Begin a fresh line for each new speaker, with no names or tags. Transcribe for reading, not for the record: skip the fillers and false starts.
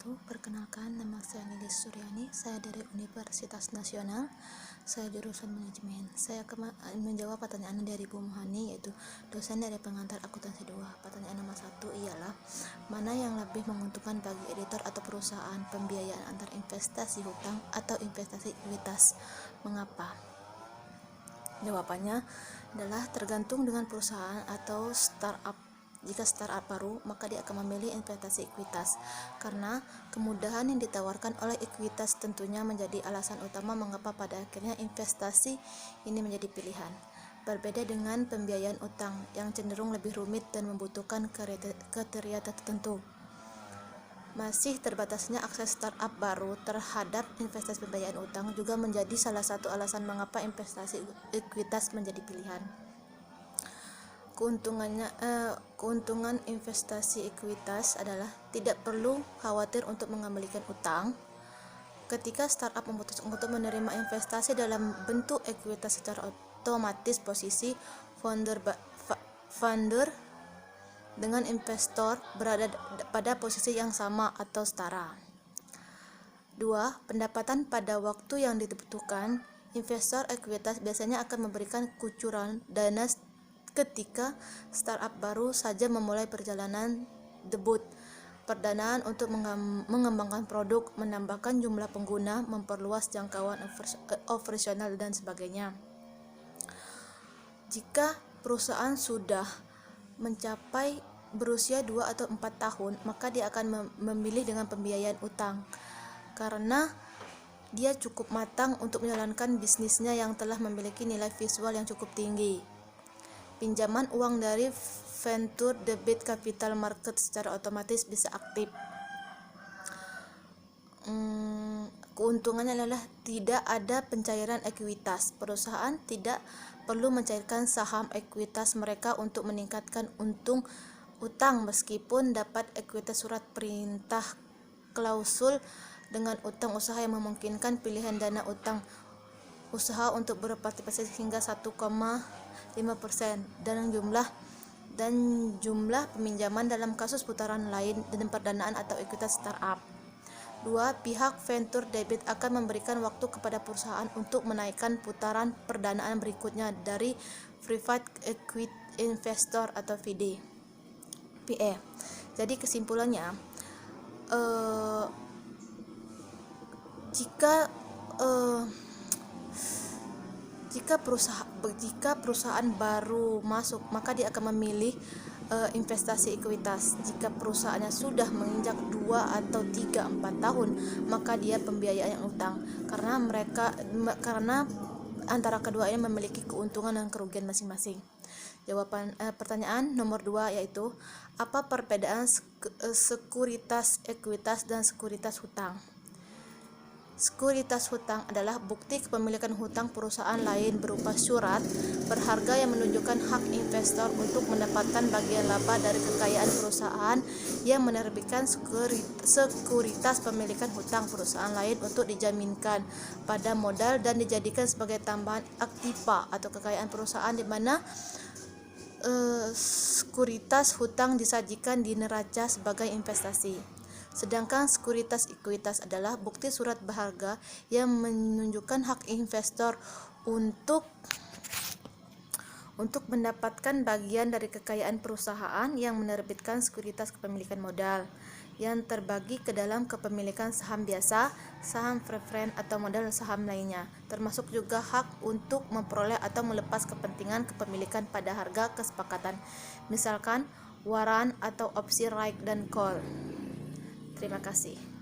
wabarakatuh. Perkenalkan, nama saya Lilis Suryani. Saya dari Universitas Nasional. Saya jurusan manajemen. Saya akan menjawab pertanyaan dari Bu Muhani, yaitu dosen dari pengantar akuntansi 2. Pertanyaan nomor 1 ialah, mana yang lebih menguntungkan bagi editor atau perusahaan, pembiayaan antar investasi hutang atau investasi ekuitas? Mengapa? Jawabannya adalah tergantung dengan perusahaan atau startup. Jika startup baru, maka dia akan memilih investasi ekuitas, karena kemudahan yang ditawarkan oleh ekuitas tentunya menjadi alasan utama mengapa pada akhirnya investasi ini menjadi pilihan. Berbeda dengan pembiayaan utang yang cenderung lebih rumit dan membutuhkan kriteria tertentu. Masih terbatasnya akses startup baru terhadap investasi pembiayaan utang juga menjadi salah satu alasan mengapa investasi ekuitas menjadi pilihan. Keuntungan investasi ekuitas adalah tidak perlu khawatir untuk mengembalikan utang. Ketika startup memutuskan untuk menerima investasi dalam bentuk ekuitas, secara otomatis posisi founder dengan investor berada pada posisi yang sama atau setara. 2. Pendapatan pada waktu yang dibutuhkan. Investor ekuitas biasanya akan memberikan kucuran dana ketika startup baru saja memulai perjalanan debut perdanaan untuk mengembangkan produk, menambahkan jumlah pengguna, memperluas jangkauan operasional, dan sebagainya. Jika perusahaan sudah mencapai berusia 2 atau 4 tahun, maka dia akan memilih dengan pembiayaan utang, karena dia cukup matang untuk menjalankan bisnisnya yang telah memiliki nilai visual yang cukup tinggi. Pinjaman uang dari venture debt capital market secara otomatis bisa aktif. Keuntungannya adalah tidak ada pencairan ekuitas. Perusahaan tidak perlu mencairkan saham ekuitas mereka untuk meningkatkan untung utang, meskipun dapat ekuitas surat perintah klausul dengan utang usaha yang memungkinkan pilihan dana utang usaha untuk berpartisipasi hingga 1,5% dan jumlah peminjaman dalam kasus putaran lain dan perdanaan atau ekuitas startup. 2. Pihak venture debt akan memberikan waktu kepada perusahaan untuk menaikkan putaran perdanaan berikutnya dari private equity investor atau PE. Jadi kesimpulannya, jika perusahaan baru masuk, maka dia akan memilih investasi ekuitas. Jika perusahaannya sudah menginjak 2 atau 3, 4 tahun, maka dia pembiayaan utang, karena antara kedua ini memiliki keuntungan dan kerugian masing-masing. Jawaban pertanyaan nomor 2 yaitu, apa perbedaan sekuritas ekuitas dan sekuritas hutang? Sekuritas hutang adalah bukti kepemilikan hutang perusahaan lain berupa surat berharga yang menunjukkan hak investor untuk mendapatkan bagian laba dari kekayaan perusahaan yang menerbitkan sekuritas pemilikan hutang perusahaan lain untuk dijaminkan pada modal dan dijadikan sebagai tambahan aktiva atau kekayaan perusahaan, di mana sekuritas hutang disajikan di neraca sebagai investasi. Sedangkan sekuritas ekuitas adalah bukti surat berharga yang menunjukkan hak investor untuk mendapatkan bagian dari kekayaan perusahaan yang menerbitkan sekuritas kepemilikan modal yang terbagi ke dalam kepemilikan saham biasa, saham preferen atau modal saham lainnya, termasuk juga hak untuk memperoleh atau melepas kepentingan kepemilikan pada harga kesepakatan, misalkan waran atau opsi right dan call. Terima kasih.